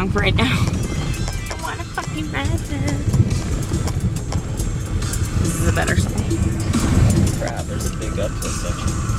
song for right now. I want to fucking imagine. This is a better song. Crap, there's a big uphill section.